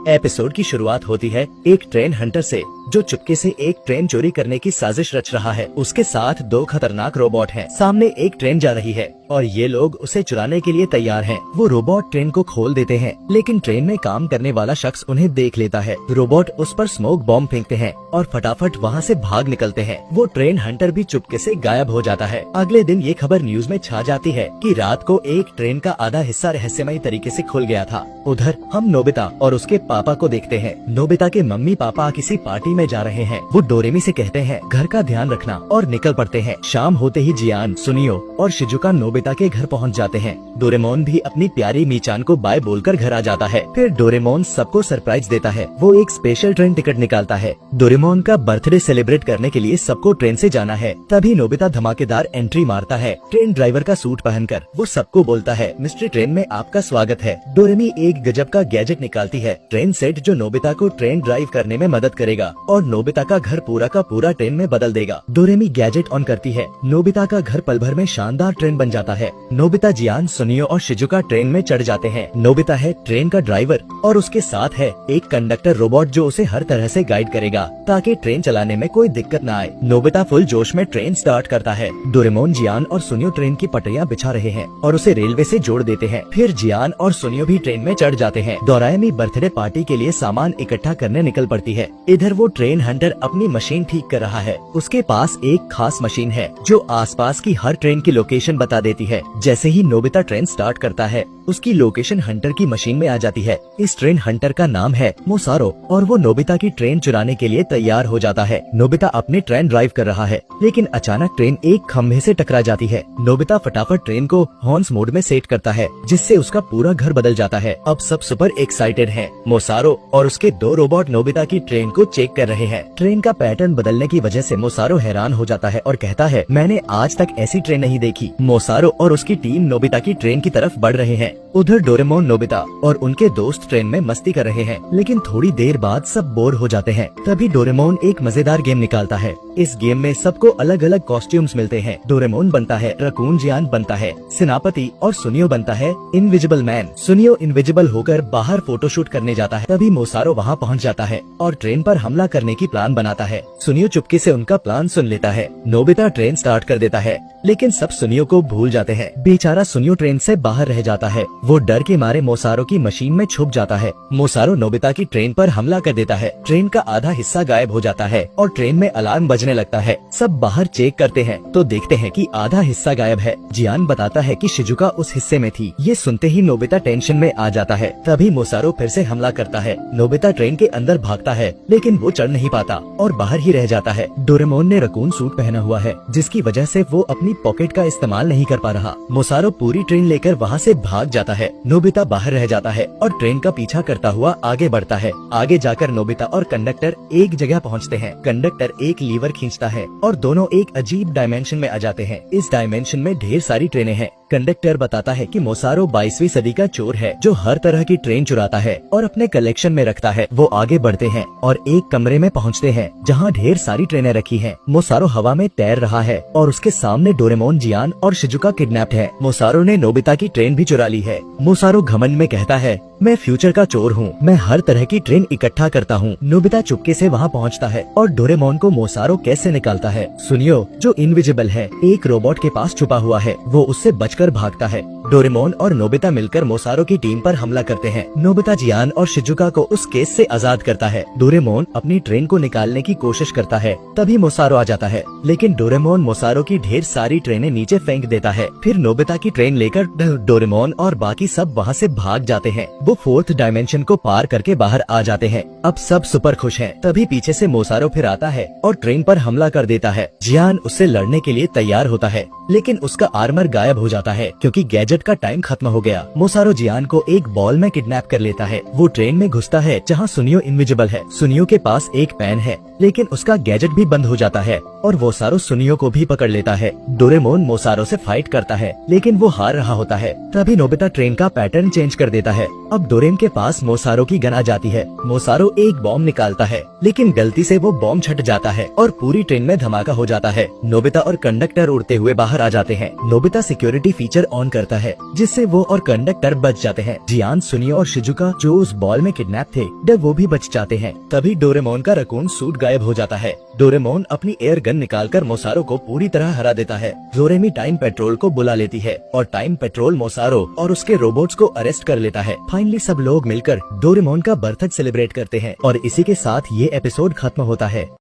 Episode की शुरुआत होती है एक ट्रेन हंटर से, जो चुपके से एक ट्रेन चोरी करने की साजिश रच रहा है। उसके साथ दो खतरनाक रोबोट हैं। सामने एक ट्रेन जा रही है और ये लोग उसे चुराने के लिए तैयार हैं। वो रोबोट ट्रेन को खोल देते हैं, लेकिन ट्रेन में काम करने वाला शख्स उन्हें देख लेता है। रोबोट उस पर स्मोक बॉम्ब फेंकते हैं और फटाफट वहाँ से भाग निकलते हैं। वो ट्रेन हंटर भी चुपके से गायब हो जाता है। अगले दिन ये खबर न्यूज में छा जाती है कि रात को एक ट्रेन का आधा हिस्सा रहस्यमयी तरीके से खुल गया था। उधर हम नोबिता और उसके पापा को देखते हैं। नोबिता के मम्मी पापा किसी पार्टी में जा रहे हैं। वो डोरेमी से कहते हैं घर का ध्यान रखना और निकल पड़ते हैं। शाम होते ही जियान, सुनियो और शिजुका नोबिता के घर पहुंच जाते हैं। डोरेमोन भी अपनी प्यारी मीचान को बाय बोलकर घर आ जाता है। फिर डोरेमोन सबको सरप्राइज देता है। वो एक स्पेशल ट्रेन टिकट निकालता है। डोरेमोन का बर्थडे सेलिब्रेट करने के लिए सबको ट्रेन से जाना है। तभी नोबिता धमाकेदार एंट्री मारता है ट्रेन ड्राइवर का सूट पहनकर। वो सबको बोलता है मिस्टर ट्रेन में आपका स्वागत है। डोरेमी एक गजब का गैजेट निकालती है, ट्रेन सेट, जो नोबिता को ट्रेन ड्राइव करने में मदद करेगा और नोबिता का घर पूरा का पूरा ट्रेन में बदल देगा। डोरेमी गैजेट ऑन करती है। नोबिता का घर पल भर में शानदार ट्रेन बन जाता है। नोबिता, जियान, सुनियो और शिजुका ट्रेन में चढ़ जाते हैं। नोबिता है ट्रेन का ड्राइवर और उसके साथ है एक कंडक्टर रोबोट जो उसे हर तरह से गाइड करेगा ताकि ट्रेन चलाने में कोई दिक्कत न आए। नोबिता फुल जोश में ट्रेन स्टार्ट करता है। डोरेमोन, जियान और सुनियो ट्रेन की पटरियां बिछा रहे हैं और उसे रेलवे से जोड़ देते हैं। फिर जियान और सुनियो भी ट्रेन में चढ़ जाते हैं। डोराएमी बर्थडे पार्टी के लिए सामान इकट्ठा करने निकल पड़ती है। इधर वो ट्रेन हंटर अपनी मशीन ठीक कर रहा है। उसके पास एक खास मशीन है जो आसपास की हर ट्रेन की लोकेशन बता देती है। जैसे ही नोबिता ट्रेन स्टार्ट करता है, उसकी लोकेशन हंटर की मशीन में आ जाती है। इस ट्रेन हंटर का नाम है मोसारो और वो नोबिता की ट्रेन चुराने के लिए तैयार हो जाता है। नोबिता अपनी ट्रेन ड्राइव कर रहा है, लेकिन अचानक ट्रेन एक खंभे से टकरा जाती है। नोबिता फटाफट ट्रेन को हॉर्न्स मोड में सेट करता है, जिससे उसका पूरा घर बदल जाता है। अब सब सुपर एक्साइटेड हैं। मोसारो और उसके दो रोबोट नोबिता की ट्रेन को चेक कर रहे हैं। ट्रेन का पैटर्न बदलने की वजह से मोसारो हैरान हो जाता है और कहता है मैंने आज तक ऐसी ट्रेन नहीं देखी। मोसारो और उसकी टीम नोबिता की ट्रेन की तरफ बढ़ रहे हैं। उधर डोरेमोन, नोबिता और उनके दोस्त ट्रेन में मस्ती कर रहे हैं, लेकिन थोड़ी देर बाद सब बोर हो जाते हैं। तभी डोरेमोन एक मजेदार गेम निकालता है। इस गेम में सबको अलग अलग कॉस्ट्यूम्स मिलते हैं। डोरेमोन बनता है रकून, जियान बनता है सेनापति और सुनियो बनता है इनविजिबल मैन। सुनियो इनविजिबल होकर बाहर फोटोशूट करने जाता है। तभी मोसारो वहाँ पहुँच जाता है और ट्रेन पर हमला करने की प्लान बनाता है। सुनियो चुपके से उनका प्लान सुन लेता है। नोबिता ट्रेन स्टार्ट कर देता है, लेकिन सब सुनियो को भूल जाते हैं। बेचारा सुनियो ट्रेन से बाहर रह जाता है। वो डर के मारे मोसारो की मशीन में छुप जाता है। मोसारो नोबिता की ट्रेन पर हमला कर देता है। ट्रेन का आधा हिस्सा गायब हो जाता है और ट्रेन में अलार्म बजने लगता है। सब बाहर चेक करते हैं तो देखते हैं कि आधा हिस्सा गायब है। जियान बताता है कि शिजुका उस हिस्से में थी। ये सुनते ही नोबिता टेंशन में आ जाता है। तभी मोसारो फिर से हमला करता है। नोबिता ट्रेन के अंदर भागता है, लेकिन वो चढ़ नहीं पाता और बाहर ही रह जाता है। डोरेमोन ने रकून सूट पहना हुआ है, जिसकी वजह से वो अपनी पॉकेट का इस्तेमाल नहीं कर पा रहा। मोसारो पूरी ट्रेन लेकर वहाँ से भाग जाता है। नोबिता बाहर रह जाता है और ट्रेन का पीछा करता हुआ आगे बढ़ता है। आगे जाकर नोबिता और कंडक्टर एक जगह पहुँचते हैं। कंडक्टर एक लीवर खींचता है और दोनों एक अजीब डायमेंशन में आ जाते हैं। इस डायमेंशन में ढेर सारी ट्रेनें हैं। कंडक्टर बताता है कि मोसारो 22वीं सदी का चोर है जो हर तरह की ट्रेन चुराता है और अपने कलेक्शन में रखता है। वो आगे बढ़ते हैं और एक कमरे में पहुंचते हैं जहां ढेर सारी ट्रेनें रखी हैं। मोसारो हवा में तैर रहा है और उसके सामने डोरेमोन, जियान और शिजुका किडनैप्ड है। मोसारो ने नोबिता की ट्रेन भी चुरा ली है। मोसारो घमंड में कहता है मैं फ्यूचर का चोर हूँ, मैं हर तरह की ट्रेन इकट्ठा करता हूँ। नोबिता चुपके से वहाँ पहुँचता है और डोरेमोन को मोसारो कैसे निकालता है। सुनियो, जो इनविजिबल है, एक रोबोट के पास छुपा हुआ है। वो उससे बचकर भागता है। डोरेमोन और नोबिता मिलकर मोसारो की टीम पर हमला करते हैं। नोबिता जियान और शिजुका को उस केस से आजाद करता है। डोरेमोन अपनी ट्रेन को निकालने की कोशिश करता है। तभी मोसारो आ जाता है, लेकिन डोरेमोन मोसारो की ढेर सारी ट्रेनें नीचे फेंक देता है। फिर नोबिता की ट्रेन लेकर डोरेमोन और बाकी सब वहाँ से भाग जाते हैं। वो 4th डायमेंशन को पार करके बाहर आ जाते हैं। अब सब सुपर खुश हैं। तभी पीछे से मोसारो फिर आता है और ट्रेन पर हमला कर देता है। जियान उससे लड़ने के लिए तैयार होता है, लेकिन उसका आर्मर गायब हो जाता है क्योंकि गैजेट का टाइम खत्म हो गया। मोसारो जियान को एक बॉल में किडनैप कर लेता है। वो ट्रेन में घुसता है जहाँ सुनियो इनविजिबल है। सुनियो के पास एक पेन है, लेकिन उसका गैजेट भी बंद हो जाता है और मोसारो सुनियो को भी पकड़ लेता है। डोरेमोन मोसारो से फाइट करता है, लेकिन वो हार रहा होता है। तभी नोबिता ट्रेन का पैटर्न चेंज कर देता है। अब डोरेम के पास मोसारो की गन आ जाती है। मोसारो एक बॉम्ब निकालता है, लेकिन गलती से वो बॉम्ब छट जाता है और पूरी ट्रेन में धमाका हो जाता है। नोबिता और कंडक्टर उड़ते हुए बाहर आ जाते हैं। नोबिता सिक्योरिटी फीचर ऑन करता है है, जिससे वो और कंडक्टर बच जाते हैं। जियान, सुनियो और शिजुका जो उस बॉल में किडनैप थे, जब वो भी बच जाते हैं, तभी डोरेमोन का रकून सूट गायब हो जाता है। डोरेमोन अपनी एयर गन निकालकर मोसारो को पूरी तरह हरा देता है। डोरेमी टाइम पेट्रोल को बुला लेती है और टाइम पेट्रोल मोसारो और उसके रोबोट्स को अरेस्ट कर लेता है। फाइनली सब लोग मिलकर डोरेमोन का बर्थडे सेलिब्रेट करते हैं और इसी के साथ ये एपिसोड खत्म होता है।